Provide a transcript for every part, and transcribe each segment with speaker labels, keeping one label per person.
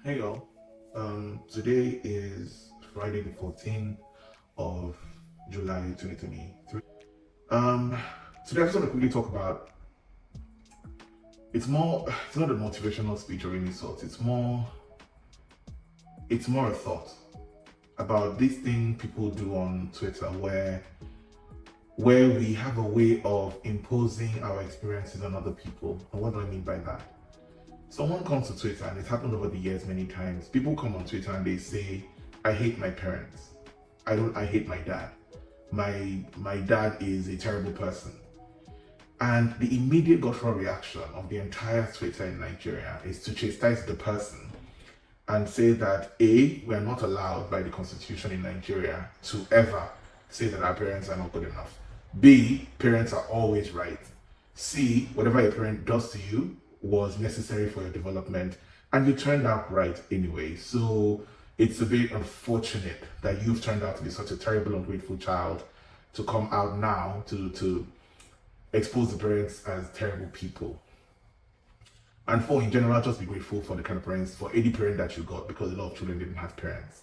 Speaker 1: Hey y'all. Today is Friday the 14th of July 2023. Um, Today I just want to quickly talk about it's not a motivational speech of any sort. It's more a thought about this thing people do on Twitter where we have a way of imposing our experiences on other people. And what do I mean by that? Someone comes to Twitter, and it's happened over the years many times. People come on Twitter and they say, I hate my parents. I hate my dad. My dad is a terrible person. And the immediate guttural reaction of the entire Twitter in Nigeria is to chastise the person and say that A, we are not allowed by the constitution in Nigeria to ever say that our parents are not good enough. B, parents are always right. C, whatever your parent does to you was necessary for your development and you turned out right anyway. So it's a bit unfortunate that you've turned out to be such a terrible, ungrateful child to come out now to expose the parents as terrible people. And for in general, just be grateful for the kind of parents, for any parent that you got, because a lot of children didn't have parents.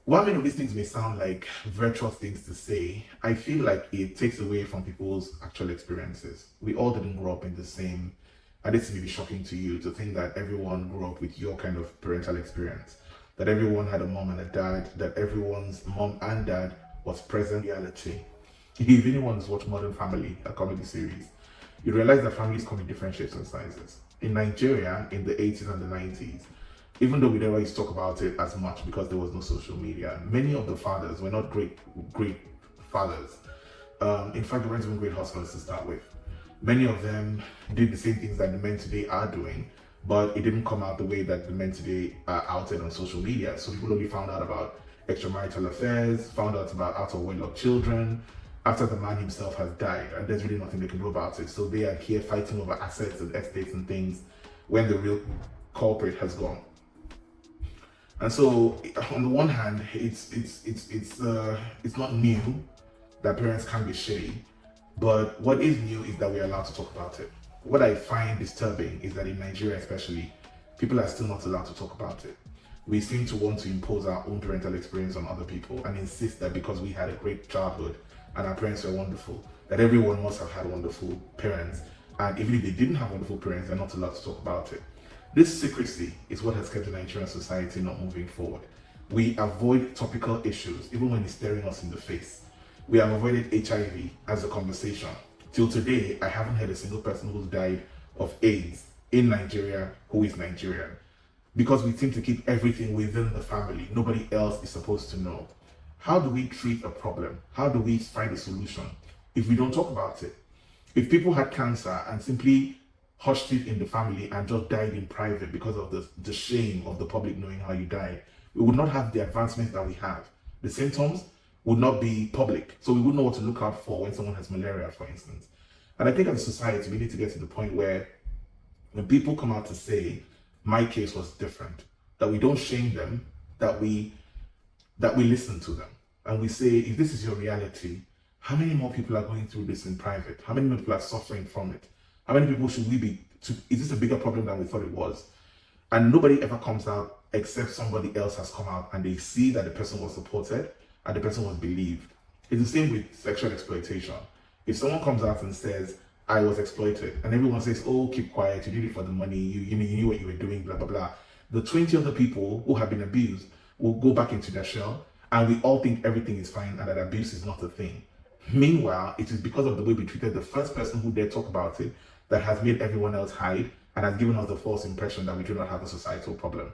Speaker 1: While many of these things may sound like virtuous things to say, I feel like it takes away from people's actual experiences. We all didn't grow up in the same, and this may be shocking to you to think that everyone grew up with your kind of parental experience, that everyone had a mom and a dad, that everyone's mom and dad was present in reality. If anyone's watched Modern Family, a comedy series, you realize that families come in different shapes and sizes. In Nigeria, in the 80s and the 90s, even though we never used to talk about it as much because there was no social media, many of the fathers were not great fathers. In fact, they weren't even great husbands to start with. Many of them did the same things that the men today are doing, but it didn't come out the way that the men today are outed on social media. So people only found out about extramarital affairs, found out about out of wedlock children, after the man himself has died, and there's really nothing they can do about it. So they are here fighting over assets and estates and things when the real culprit has gone. And so, on the one hand, it's not new that parents can be shitty, but what is new is that we're allowed to talk about it. What I find disturbing is that in Nigeria, especially, people are still not allowed to talk about it. We seem to want to impose our own parental experience on other people and insist that because we had a great childhood and our parents were wonderful, that everyone must have had wonderful parents. And even if they didn't have wonderful parents, they're not allowed to talk about it. This secrecy is what has kept the Nigerian society not moving forward. We avoid topical issues, even when it's staring us in the face. We have avoided HIV as a conversation. Till today, I haven't heard a single person who's died of AIDS in Nigeria who is Nigerian. Because we seem to keep everything within the family. Nobody else is supposed to know. How do we treat a problem? How do we find a solution if we don't talk about it? If people had cancer and simply hushed it in the family and just died in private because of the shame of the public knowing how you died, we would not have the advancements that we have. The symptoms would not be public. So we wouldn't know what to look out for when someone has malaria, for instance. And I think as a society, we need to get to the point where when people come out to say, my case was different, that we don't shame them, that we listen to them. And we say, if this is your reality, how many more people are going through this in private? How many more people are suffering from it? How many people should we be? Is this a bigger problem than we thought it was? And nobody ever comes out except somebody else has come out and they see that the person was supported and the person was believed. It's the same with sexual exploitation. If someone comes out and says, I was exploited, and everyone says, oh, keep quiet, you did it for the money, you knew what you were doing, blah, blah, blah. The 20 other people who have been abused will go back into their shell and we all think everything is fine and that abuse is not a thing. Meanwhile, it is because of the way we treated the first person who dared talk about it that has made everyone else hide and has given us the false impression that we do not have a societal problem.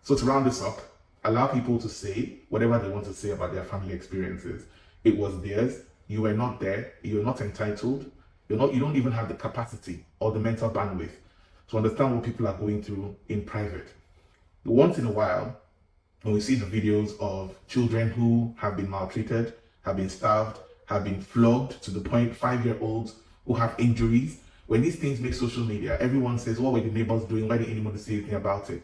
Speaker 1: So to round this up, allow people to say whatever they want to say about their family experiences. It was theirs. You were not there. You were not entitled. You don't even have the capacity or the mental bandwidth to understand what people are going through in private. Once in a while, when we see the videos of children who have been maltreated, have been starved, have been flogged to the point 5-year-olds who have injuries, when these things make social media, everyone says, what were the neighbors doing? Why didn't anyone say anything about it?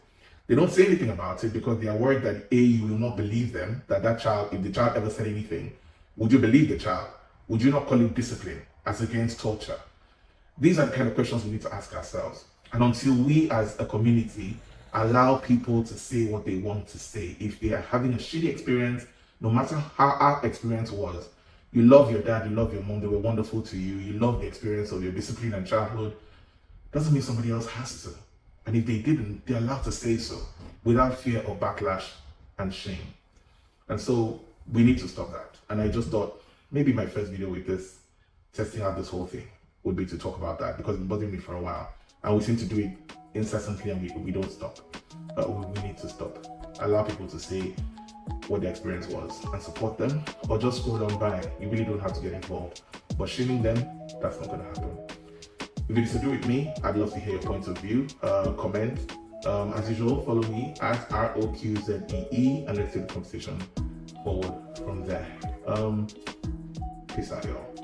Speaker 1: They don't say anything about it because they are worried that A, you will not believe them, that child, if the child ever said anything, would you believe the child? Would you not call it discipline as against torture? These are the kind of questions we need to ask ourselves. And until we as a community allow people to say what they want to say. If they are having a shitty experience, no matter how our experience was, you love your dad, you love your mom, they were wonderful to you, you love the experience of your discipline and childhood, doesn't mean somebody else has to. And if they didn't, they're allowed to say so without fear of backlash and shame. And so we need to stop that. And I just thought maybe my first video with this, testing out this whole thing, would be to talk about that, because it's bothering me for a while. And we seem to do it incessantly and we don't stop. We need to stop. Allow people to say what their experience was and support them, or just scroll on by. You really don't have to get involved. But shaming them, that's not going to happen. If it is to do with me, I'd love to hear your points of view. Comment. As usual, follow me at ROQZEE and let's take the conversation forward from there. Peace out, y'all.